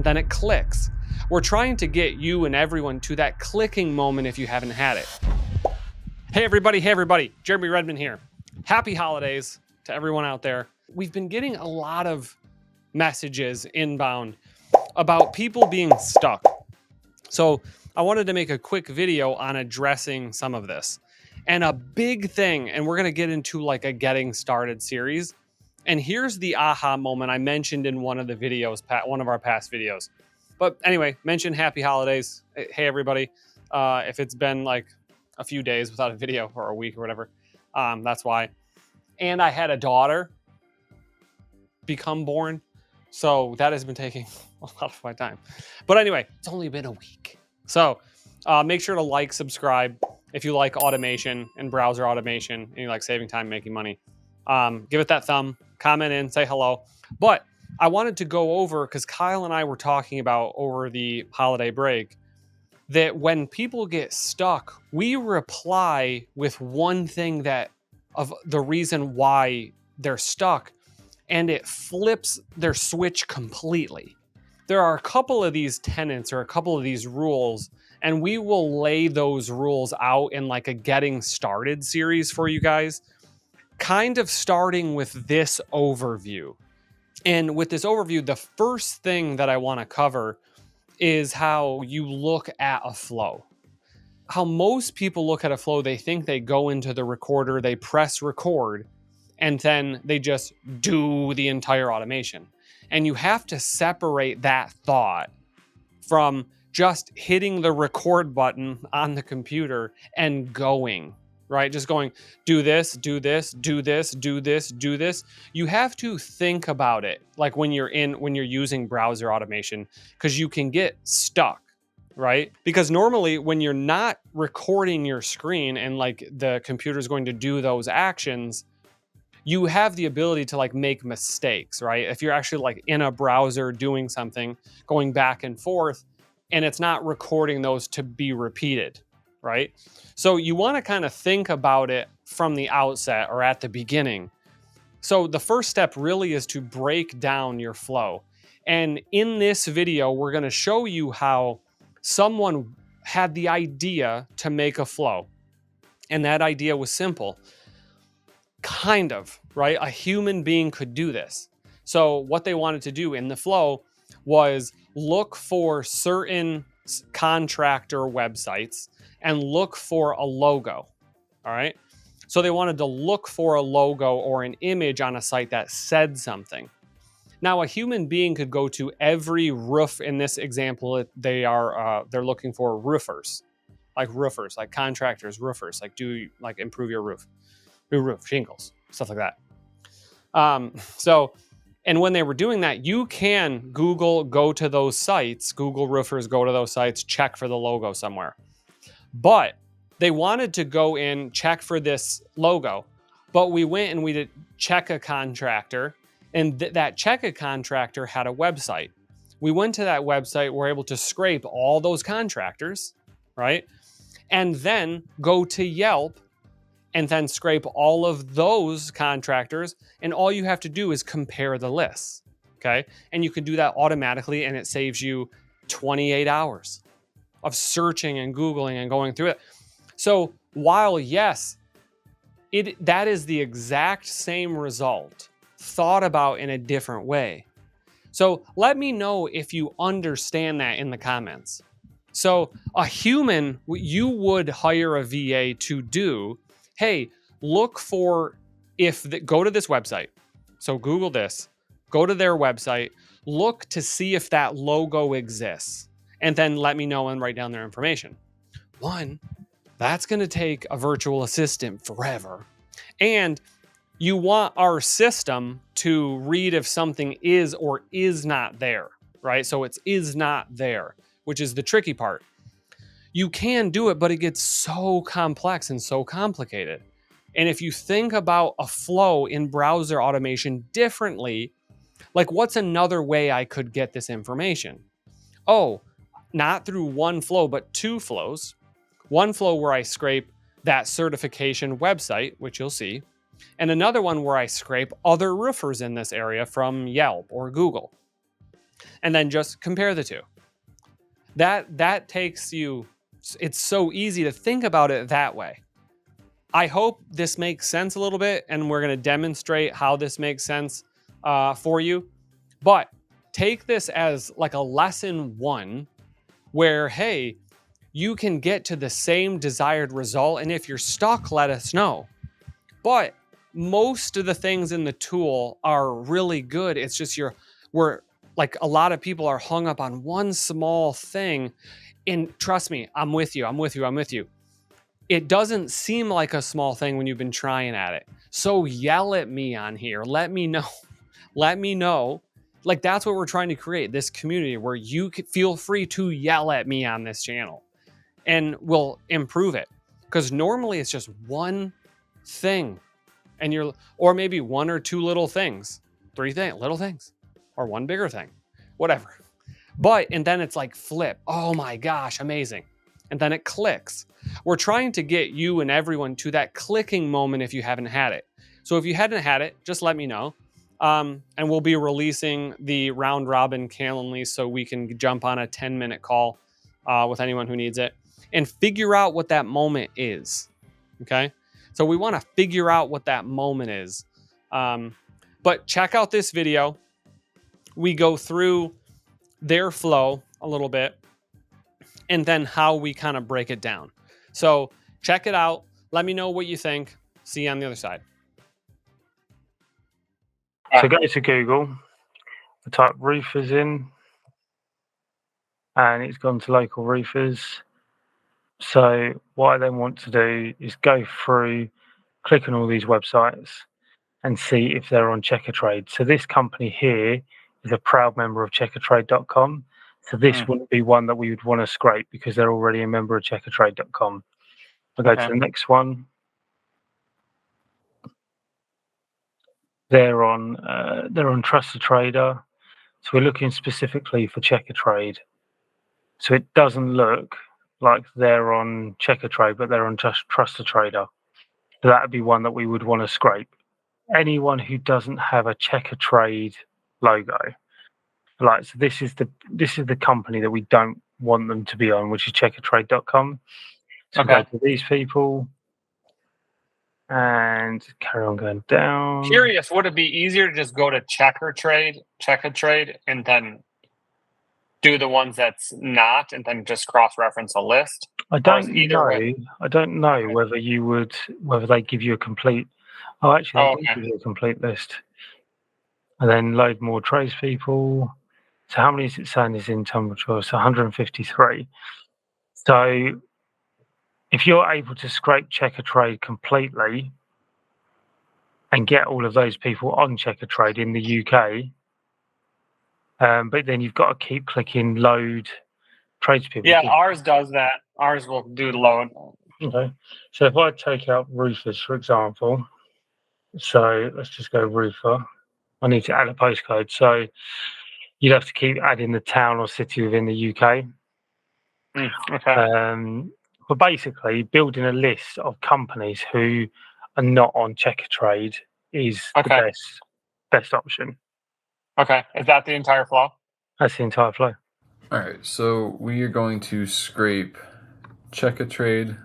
and then it clicks. We're trying to get you and everyone to that clicking moment if you haven't had it. Hey everybody, Jeremy Redmond here. Happy holidays to everyone out there. We've been getting a lot of messages inbound about people being stuck. So I wanted to make a quick video on addressing some of this. And a big thing, and we're going to get into like a getting started series. And here's the aha moment I mentioned in one of the videos, one of our past videos. But anyway, mention happy holidays. Hey everybody. If it's been like a few days without a video or a week or whatever, that's why. And I had a daughter become born. So that has been taking a lot of my time. But anyway, it's only been a week. So make sure to like, subscribe if you like automation and browser automation and you like saving time, making money. Give it that thumb, comment in, say hello. But I wanted to go over, because Kyle and I were talking about over the holiday break, that when people get stuck, we reply with one thing that of the reason why they're stuck, and it flips their switch completely. There are a couple of these tenets or a couple of these rules, and we will lay those rules out in like a getting started series for you guys, kind of starting with this overview. And with this overview, the first thing that I want to cover is how you look at a flow. How most people look at a flow, they think they go into the recorder, they press record, and then they just do the entire automation. And you have to separate that thought from just hitting the record button on the computer and going, right? Just going, do this, do this, do this, do this, do this. You have to think about it like when you're using browser automation, because you can get stuck, right? Because normally when you're not recording your screen and like the computer's going to do those actions, you have the ability to like make mistakes, right? If you're actually like in a browser doing something, going back and forth, and it's not recording those to be repeated, right? So you want to kind of think about it from the outset or at the beginning. So the first step really is to break down your flow. And in this video, we're going to show you how someone had the idea to make a flow. And that idea was simple. Kind of, right? A human being could do this. So what they wanted to do in the flow was look for certain contractor websites and look for a logo, all right? So they wanted to look for a logo or an image on a site that said something. Now, a human being could go to every roof. In this example, they're looking for roofers, like contractors, roofers, like improve your roof. New roof, shingles, stuff like that. And when they were doing that, you can go to those sites, Google roofers, go to those sites, check for the logo somewhere. But they wanted to go in, check for this logo, but we went and we did check a contractor, and that check a contractor had a website. We went to that website, we're able to scrape all those contractors, right? And then go to Yelp and then scrape all of those contractors. And all you have to do is compare the lists, okay? And you can do that automatically, and it saves you 28 hours of searching and Googling and going through it. So while yes, that is the exact same result, thought about in a different way. So let me know if you understand that in the comments. So a human, you would hire a VA to do, hey, look for go to this website. So Google this, go to their website, look to see if that logo exists, and then let me know and write down their information. One, that's going to take a virtual assistant forever. And you want our system to read if something is or is not there, right? So it's is not there, which is the tricky part. You can do it, but it gets so complex and so complicated. And if you think about a flow in browser automation differently, like what's another way I could get this information? Oh, not through one flow, but two flows. One flow where I scrape that certification website, which you'll see, and another one where I scrape other roofers in this area from Yelp or Google. and then just compare the two. That takes you, it's so easy to think about it that way. I hope this makes sense a little bit, and we're going to demonstrate how this makes sense for you. But take this as like a lesson one where, hey, you can get to the same desired result. And if you're stuck, let us know. But most of the things in the tool are really good. It's just we're like, a lot of people are hung up on one small thing. And trust me, I'm with you. It doesn't seem like a small thing when you've been trying at it. So yell at me on here. Let me know. Let me know. Like, that's what we're trying to create, this community where you can feel free to yell at me on this channel and we'll improve it. Because normally it's just one thing, and or maybe one or two little things, little things, or one bigger thing, whatever. And then it's like flip. Oh my gosh, amazing. And then it clicks. We're trying to get you and everyone to that clicking moment if you haven't had it. So if you hadn't had it, just let me know. And we'll be releasing the round robin Calendly so we can jump on a 10-minute call with anyone who needs it and figure out what that moment is. Okay? So we want to figure out what that moment is. But check out this video. We go through their flow a little bit and then how we kind of break it down. So check it out. Let me know what you think. See you on the other side. So go to Google, type roofers in, and it's gone to local roofers. So what I then want to do is go through, click on all these websites and see if they're on Checkatrade. So this company here is a proud member of checkatrade.com. So this wouldn't be one that we would want to scrape because they're already a member of checkatrade.com. I'll go to the next one. They're on Trusted Trader. So we're looking specifically for Checkatrade. So it doesn't look like they're on Checkatrade, but they're on Trusted Trader. So that would be one that we would want to scrape. Anyone who doesn't have a Checkatrade logo, like, so this is the company that we don't want them to be on, which is checkatrade.com. So go to these people and carry on going down. Curious, would it be easier to just go to Checkatrade, and then do the ones that's not, and then just cross-reference a list? I don't know whether they give you a complete. Oh, actually, they do give you a complete list. And then load more tradespeople. So how many is it saying is in Tunbridge Wells? So 153. So if you're able to scrape Checkatrade completely and get all of those people on Checkatrade in the UK, but then you've got to keep clicking load tradespeople. Yeah, ours does that. Ours will do load. Okay. So if I take out roofers, for example, so let's just go roofer. I need to add a postcode. So you'd have to keep adding the town or city within the UK. Okay. But basically, building a list of companies who are not on Checkatrade is the best option. Okay. Is that the entire flow? That's the entire flow. All right. So we are going to scrape Checkatrade.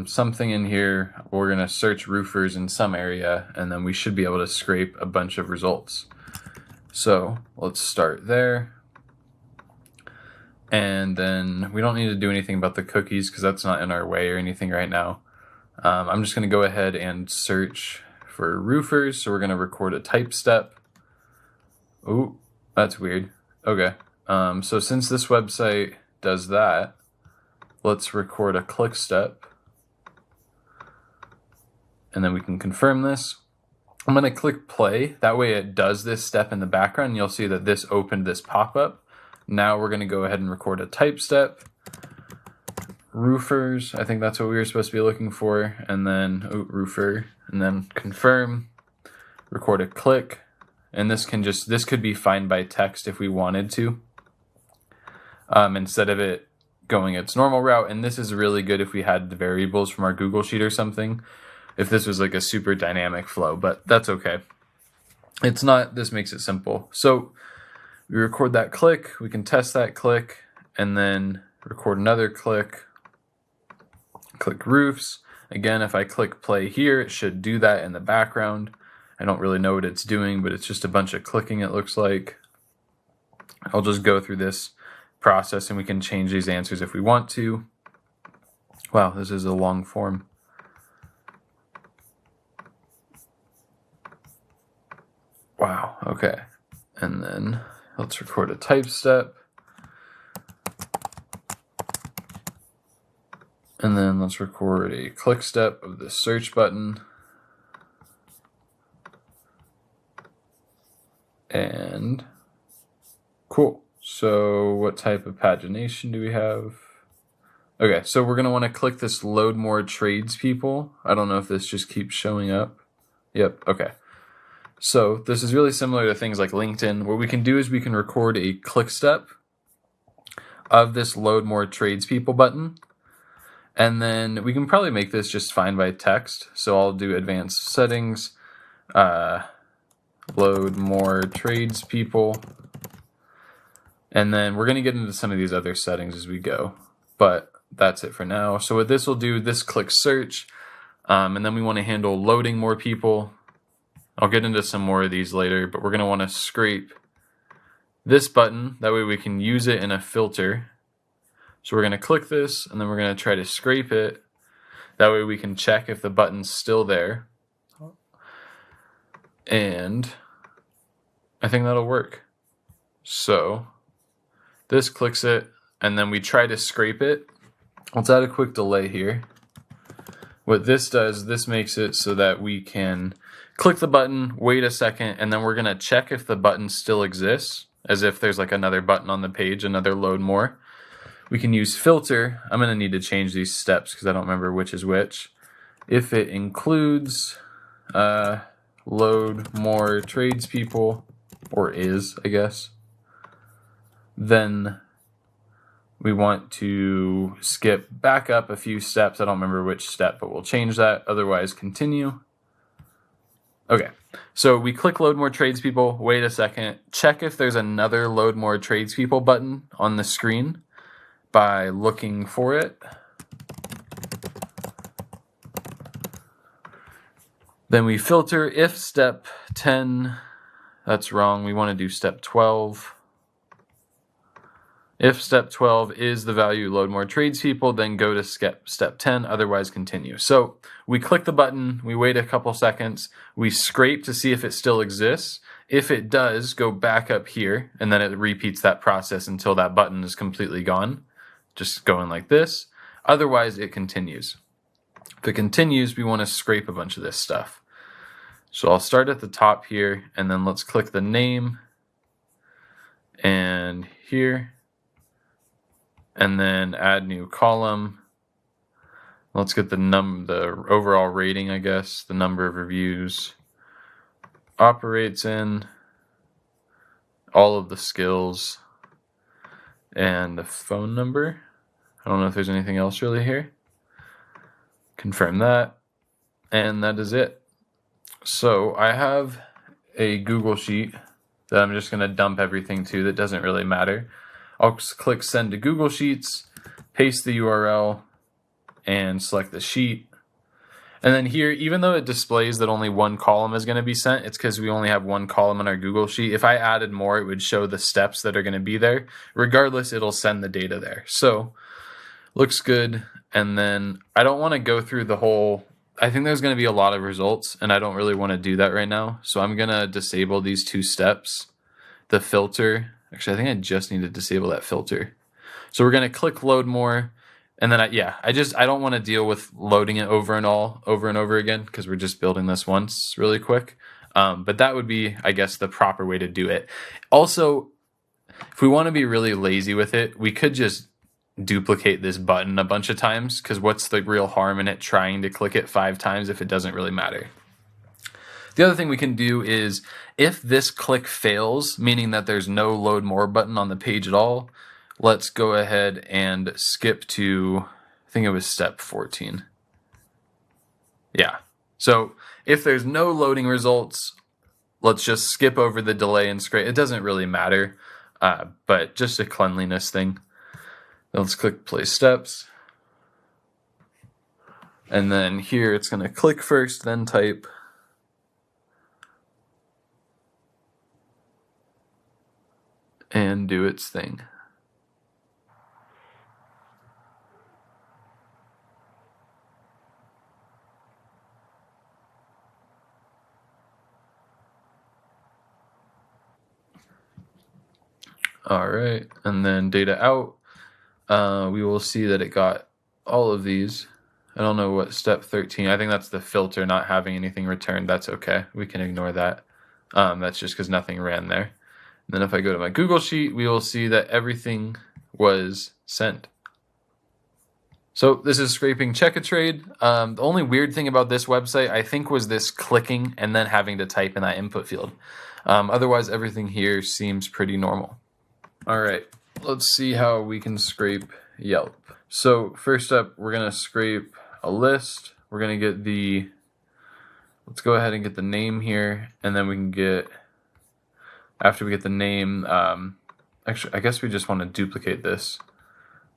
Something in here. We're going to search roofers in some area, and then we should be able to scrape a bunch of results. So let's start there. And then we don't need to do anything about the cookies because that's not in our way or anything right now. I'm just going to go ahead and search for roofers. So we're going to record a type step. Oh, that's weird. Okay. So since this website does that, let's record a click step. And then we can confirm this. I'm going to click play. That way it does this step in the background. And you'll see that this opened this pop-up. Now we're going to go ahead and record a type step. Roofers, I think that's what we were supposed to be looking for. And then roofer, and then confirm, record a click. And this could be fine by text if we wanted to. Instead of it going its normal route. And this is really good if we had the variables from our Google Sheet or something. If this was like a super dynamic flow, but that's okay. It's not, this makes it simple. So We record that click, we can test that click, and then record another click. Click roofs. Again, if I click play here, it should do that in the background. I don't really know what it's doing, but it's just a bunch of clicking, it looks like. I'll just go through this process and we can change these answers if we want to. Wow, this is a long form. Wow, okay. And then let's record a type step. And then let's record a click step of the search button. And cool. So what type of pagination do we have? Okay, so we're going to want to click this load more tradespeople. I don't know if this just keeps showing up. Yep, okay. So this is really similar to things like LinkedIn. What we can do is we can record a click step of this load more tradespeople button. And then we can probably make this just fine by text. So I'll do advanced settings, load more tradespeople. And then we're going to get into some of these other settings as we go. But that's it for now. So what this will do, this click search, and then we want to handle loading more people. I'll get into some more of these later, but we're going to want to scrape this button. That way we can use it in a filter. So we're going to click this, and then we're going to try to scrape it. That way we can check if the button's still there. And I think that'll work. So this clicks it, and then we try to scrape it. Let's add a quick delay here. What this does, this makes it so that we can click the button, wait a second, and then we're going to check if the button still exists, as if there's like another button on the page, another load more. We can use filter. I'm going to need to change these steps because I don't remember which is which. If it includes load more tradespeople, or is, I guess, then we want to skip back up a few steps. I don't remember which step, but we'll change that. Otherwise, continue. Okay, so we click load more tradespeople, wait a second, check if there's another load more tradespeople button on the screen by looking for it. Then we filter if step 10, that's wrong, we want to do step 12. If step 12 is the value load more tradespeople, then go to step 10, otherwise continue. So we click the button, we wait a couple seconds, we scrape to see if it still exists. If it does, go back up here, and then it repeats that process until that button is completely gone. Just going like this. Otherwise, it continues. If it continues, we want to scrape a bunch of this stuff. So I'll start at the top here, and then let's click the name, and here, and then add new column. Let's get the overall rating, I guess, the number of reviews, operates in, all of the skills, and the phone number. I don't know if there's anything else really here. Confirm that, and that is it. So I have a Google Sheet that I'm just going to dump everything to that doesn't really matter. I'll click send to Google Sheets, paste the URL, and select the sheet. And then here, even though it displays that only one column is going to be sent, it's because we only have one column in our Google Sheet. If I added more, it would show the steps that are going to be there. Regardless, it'll send the data there. So, looks good. And then I don't want to go through the whole... I think there's going to be a lot of results, and I don't really want to do that right now. So I'm going to disable these two steps. The filter... Actually, I think I just need to disable that filter. So we're going to click load more. And then, I don't want to deal with loading it over and over again because we're just building this once really quick. But that would be, I guess, the proper way to do it. Also, if we want to be really lazy with it, we could just duplicate this button a bunch of times because what's the real harm in it trying to click it 5 times if it doesn't really matter? The other thing we can do is if this click fails, meaning that there's no load more button on the page at all, let's go ahead and skip to, I think it was step 14. Yeah. So if there's no loading results, let's just skip over the delay and scrape. It doesn't really matter. but just a cleanliness thing. Then let's click play steps. And then here it's going to click first, then type. And do its thing. All right, and then data out, we will see that it got all of these. I don't know what step 13, I think that's the filter not having anything returned. That's okay, we can ignore that. That's just because nothing ran there. And then if I go to my Google Sheet, we will see that everything was sent. So this is scraping check a trade. The only weird thing about this website, I think, was this clicking and then having to type in that input field. Otherwise, everything here seems pretty normal. All right, let's see how we can scrape Yelp. So first up, we're gonna scrape a list. We're gonna get the, let's go ahead and get the name here, and then we can get, after we get the name, actually, I guess we just want to duplicate this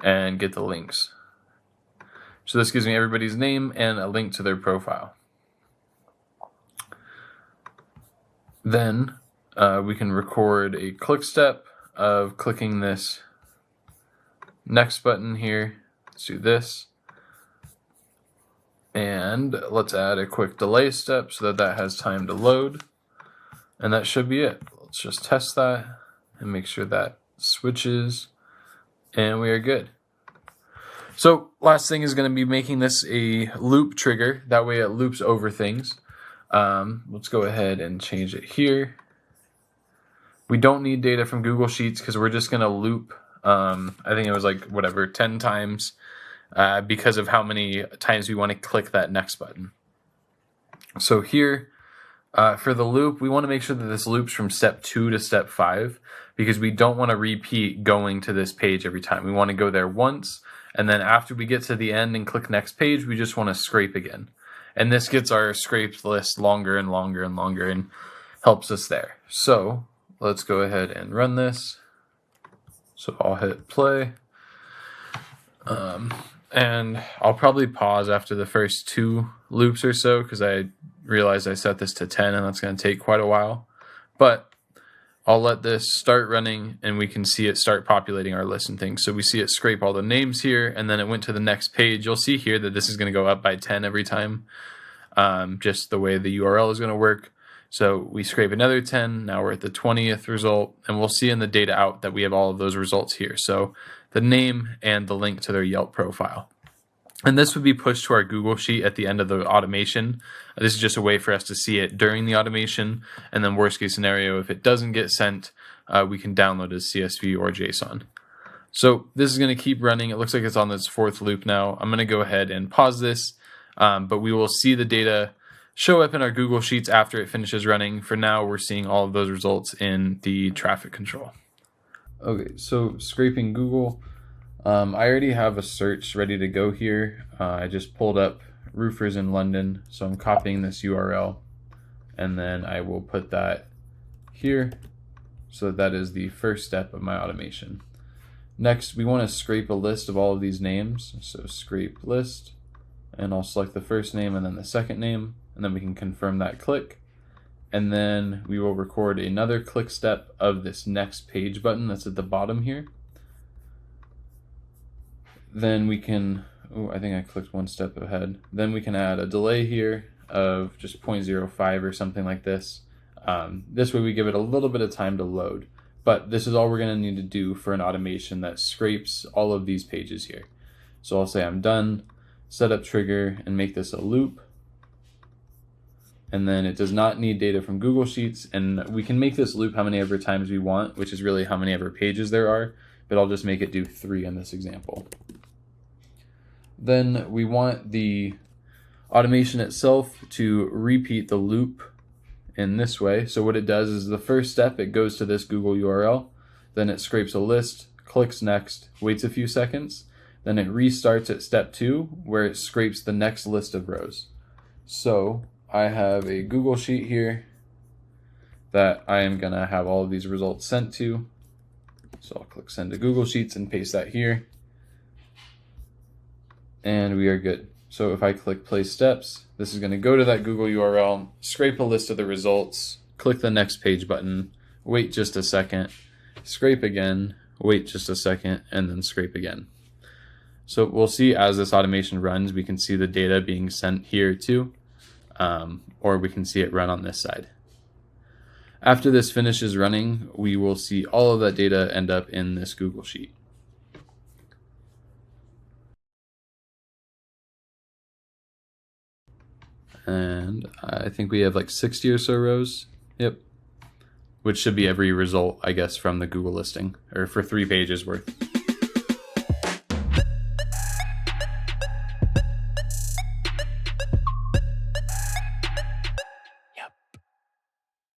and get the links. So this gives me everybody's name and a link to their profile. Then we can record a click step of clicking this next button here. Let's do this. And let's add a quick delay step so that that has time to load. And that should be it. Let's just test that and make sure that switches, and we are good. So last thing is going to be making this a loop trigger. That way it loops over things. Let's go ahead and change it here. We don't need data from Google Sheets because we're just going to loop, I think it was like whatever, 10 times because of how many times we want to click that next button. So here, for the loop, we want to make sure that this loops from step 2 to step 5 because we don't want to repeat going to this page every time. We want to go there once, and then after we get to the end and click next page, we just want to scrape again. And this gets our scraped list longer and longer and longer and helps us there. So let's go ahead and run this. So I'll hit play. And I'll probably pause after the first 2 loops or so because I realized I set this to 10 and that's going to take quite a while. But I'll let this start running and we can see it start populating our list and things. So we see it scrape all the names here and then it went to the next page. You'll see here that this is going to go up by 10 every time, just the way the URL is going to work. So we scrape another 10. Now we're at the 20th result, and we'll see in the data out that we have all of those results here. So the name and the link to their Yelp profile. And this would be pushed to our Google Sheet at the end of the automation. This is just a way for us to see it during the automation. And then worst case scenario, if it doesn't get sent, we can download as CSV or JSON. So this is going to keep running. It looks like it's on this 4th loop now. I'm going to go ahead and pause this, but we will see the data show up in our Google Sheets after it finishes running. For now, we're seeing all of those results in the traffic control. Okay, so scraping Google. I already have a search ready to go here. I just pulled up roofers in London, so I'm copying this URL, and then I will put that here. So that is the first step of my automation. Next, we want to scrape a list of all of these names. So scrape list, and I'll select the first name and then the second name, and then we can confirm that click. And then we will record another click step of this next page button that's at the bottom here. Then we can, oh, I think I clicked 1 step ahead. Then we can add a delay here of just 0.05 or something like this. This way we give it a little bit of time to load. But this is all we're going to need to do for an automation that scrapes all of these pages here. So I'll say I'm done, set up trigger, and make this a loop. And then it does not need data from Google Sheets. And we can make this loop how many ever times we want, which is really how many ever pages there are. But I'll just make it do 3 in this example. Then we want the automation itself to repeat the loop in this way. So what it does is the first step, it goes to this Google URL, then it scrapes a list, clicks next, waits a few seconds, then it restarts at step 2 where it scrapes the next list of rows. So I have a Google Sheet here that I am gonna have all of these results sent to. So I'll click send to Google Sheets and paste that here. And we are good. So if I click play steps, this is going to go to that Google URL, scrape a list of the results, click the next page button, wait just a second, scrape again, wait just a second, and then scrape again. So we'll see as this automation runs, we can see the data being sent here too, or we can see it run on this side. After this finishes running, we will see all of that data end up in this Google Sheet. And I think we have like 60 or so rows. Yep. Which should be every result, I guess, from the Google listing, or for 3 pages worth.